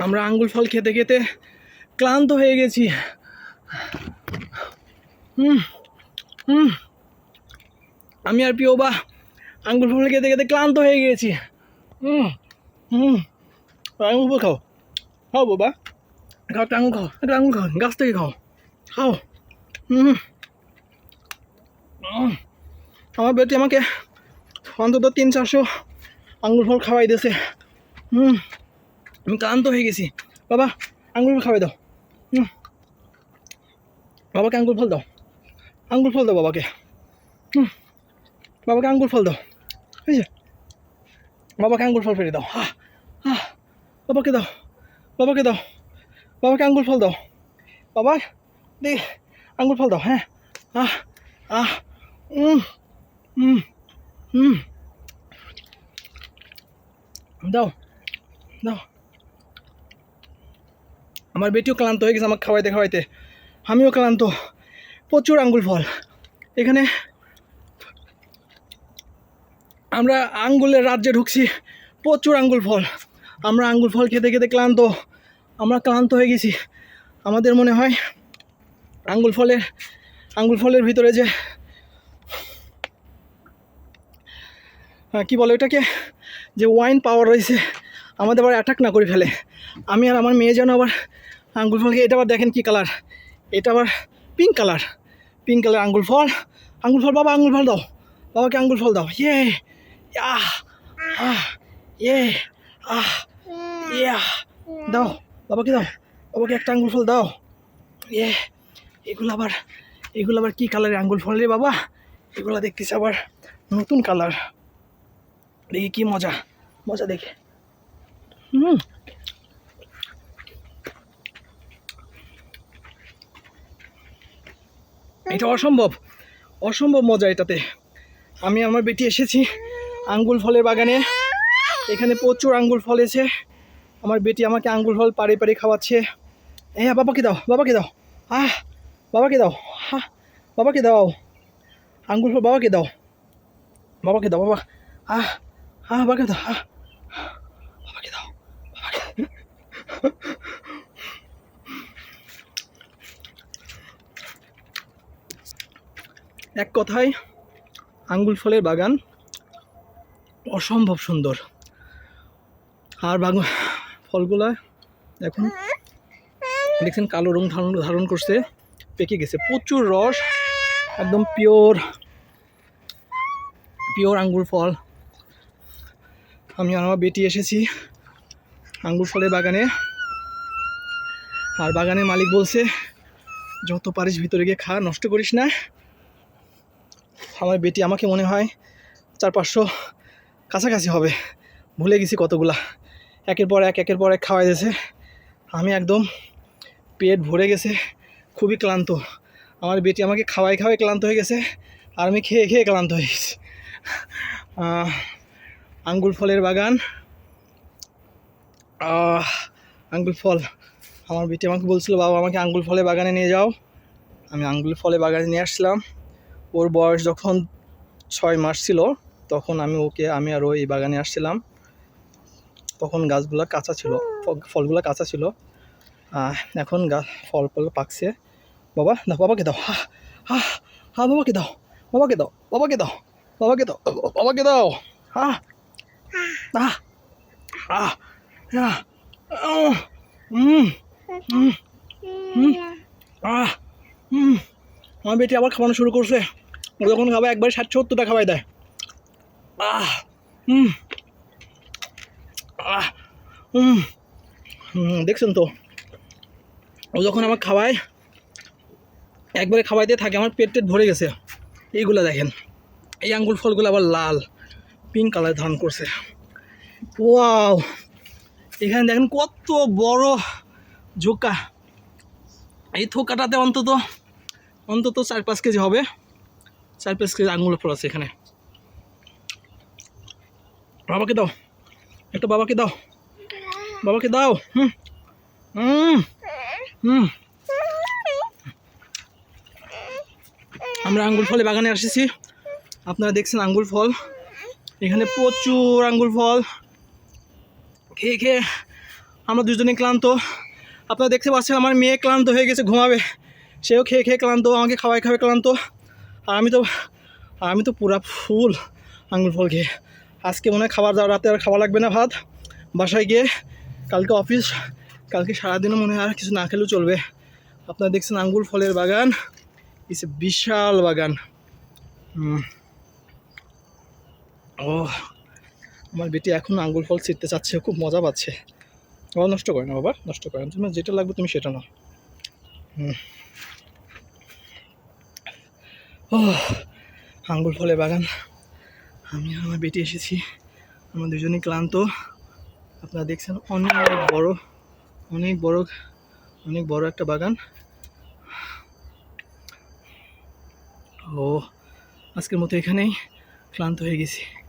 আমরা আঙ্গুর ফল খেতে খেতে ক্লান্ত হয়ে গেছি। আমি আর পিওবা আঙ্গুর ফল খেতে খেতে ক্লান্ত হয়ে গেছি। আঙ্গুর ফল খাও, খাও বাবা, খাও একটা আঙ্গুর খাও, একটা আঙ্গুর খাও, গাছ থেকে খাও, খাও। আমার বেটি আমাকে অন্তত 300-400 আঙ্গুর ফল খাওয়াই দিয়েছে। আমি ক্লান্ত হয়ে গেছি। বাবা আঙ্গুর ফল খাওয়াই দাও, বাবাকে আঙ্গুর ফল দাও, আঙ্গুর ফল দাও বাবাকে, বাবাকে আঙ্গুর ফল দাও, এই যে বাবাকে আঙ্গুর ফল ফেলে দাও, বাবাকে দাও, বাবাকে দাও, বাবাকে আঙ্গুর ফল দাও, বাবা দে আঙ্গুর ফল দাও। হ্যাঁ দাও দাও। আমার বেটিও ক্লান্ত হয়ে গেছে আমাকে খাওয়াইতে খাওয়াইতে, আমিও ক্লান্ত। প্রচুর আঙ্গুর ফল এখানে, আমরা আঙ্গুলের রাজ্যে ঢুকছি। প্রচুর আঙ্গুর ফল, আমরা আঙ্গুর ফল খেতে খেতে ক্লান্ত, আমরা ক্লান্ত হয়ে গেছি। আমাদের মনে হয় আঙ্গুর ফলের ভিতরে যে কি বলে ওটাকে, যে ওয়াইন পাওয়ার রয়েছে, আমাদের আবার অ্যাটাক না করে ফেলে। আমি আর আমার মেয়ে যেন আবার আঙ্গুর ফল খেয়ে, এটা আবার দেখেন কি কালার, এটা আবার পিঙ্ক কালার, পিঙ্ক কালার আঙ্গুর ফল। আঙ্গুর ফল বাবা, আঙ্গুর ফল দাও, বাবাকে আঙ্গুর ফল দাও। ইয়ে দাও বাবাকে, দাও বাবাকে একটা আঙ্গুর ফল দাও। এগুলো আবার কি কালারের আঙ্গুর ফল রে বাবা, এগুলো দেখতেছি আবার নতুন কালার। দেখি কি মজা, মজা দেখে। এটা অসম্ভব মজা এটাতে। আমি আমার বেটি এসেছি আঙ্গুর ফলের বাগানে, এখানে প্রচুর আঙ্গুর ফল এসে আমার বেটি আমাকে আঙ্গুর ফল পাড়ে পাড়ে খাওয়াচ্ছে। হ্যাঁ বাবাকে দাও, বাবাকে দাও, বাবাকে দাও, বাবাকে দাও আঙ্গুর ফল, বাবাকে দাও, বাবাকে দাও, বাবা বাবাকে দাও, বাবাকে দাও, এক কথায় আঙ্গুর ফলের বাগান অসম্ভব সুন্দর। আর ফলগুলা এখন দেখছেন কালো রং ধারণ করছে, পেকে গেছে। প্রচুর রস, একদম পিওর আঙ্গুর ফল। আমি আর আমার বেটি এসেছি আঙ্গুর ফলের বাগানে, আর বাগানের মালিক বলছে যত পারিস ভিতরে গিয়ে খা, নষ্ট করিস না। আমার বেটি আমাকে মনে হয় 400-500 কাছাকাছি হবে, ভুলে গেছি কতগুলা। একের পর এক খাওয়াই দিয়েছে। আমি একদম পেট ভরে গেছে, খুবই ক্লান্ত। আমার বেটি আমাকে খাওয়াই ক্লান্ত হয়ে গেছে, আর আমি খেয়ে ক্লান্ত হয়ে গেছি। আঙ্গুর ফলের বাগান, আঙ্গুর ফল। আমার বেটি আমাকে বলছিল বাবা আমাকে আঙ্গুর ফলের বাগানে নিয়ে যাও। আমি আঙ্গুর ফলের বাগানে নিয়ে আসছিলাম। ওর বয়স যখন 6 মাস ছিল তখন আমি আর এই বাগানে আসছিলাম। তখন গাছগুলো কাঁচা ছিল, ফলগুলো কাঁচা ছিল। এখন ফল পাকছে। বাবা দাও, বাবাকে দাও, বাবাকে দাও, বাবাকে দাও, বাবাকে দাও, বাবাকে দাও, বাবাকে দাও। আমার বেটি আবার খাওয়ানো শুরু করছে। ও যখন খাবে একবারে 60-70টা খাওয়াই দেয়। দেখছেন তো, ও যখন আমার খাওয়ায় একবারে খাওয়াইতে থাকে, আমার পেট ভরে গেছে। এইগুলো দেখেন, এই আঙ্গুর ফলগুলো আবার লাল পিঙ্ক কালার ধারণ করছে। ওয়াও, এখানে দেখেন কত বড় ঝোঁকা। এই থোকাটাতে অন্তত 4-5 কেজি হবে, 4-5 কেজি আঙ্গুর ফল আছে এখানে। বাবাকে দাও একটা, বাবাকে দাও, বাবাকে দাও। আমরা আঙ্গুর ফলে বাগানে এসেছি, আপনারা দেখছেন আঙ্গুর ফল। এখানে প্রচুর আঙ্গুর ফল, খেয়ে আমরা দুজনেই ক্লান্ত। আপনারা দেখতে পাচ্ছেন আমার মেয়ে ক্লান্ত হয়ে গেছে, ঘুমাবে। সেও খেয়ে খেয়ে ক্লান্ত, আমাকে খাওয়াই খাওয়াই ক্লান্ত। আর আমি তো পুরা ফুল আঙ্গুল ফল খেয়ে। আজকে মনে হয় রাতে আর খাওয়া লাগবে না ভাত, বাসায় গিয়ে কালকে অফিস, কালকে সারাদিনও মনে হয় আর কিছু না খেলেও চলবে। আপনারা দেখছেন আঙ্গুল ফলের বাগান, ইটস এ বিশাল বাগান। ও, আমার বেটি এখন আঙ্গুল ফল ছিঁড়তে চাচ্ছে, খুব মজা পাচ্ছে। বাবা নষ্ট করে না, বাবা নষ্ট করে না, তোমার যেটা লাগবে তুমি সেটা নাও। ও, আঙ্গুল ফলের বাগান, আমি আর আমার বেটি এসেছি, আমরা দুজনেই ক্লান্ত। আপনারা দেখছেন অনেক বড় অনেক বড় অনেক বড় একটা বাগান। ও, আজকের মতো এখানেই ক্লান্ত হয়ে গেছি।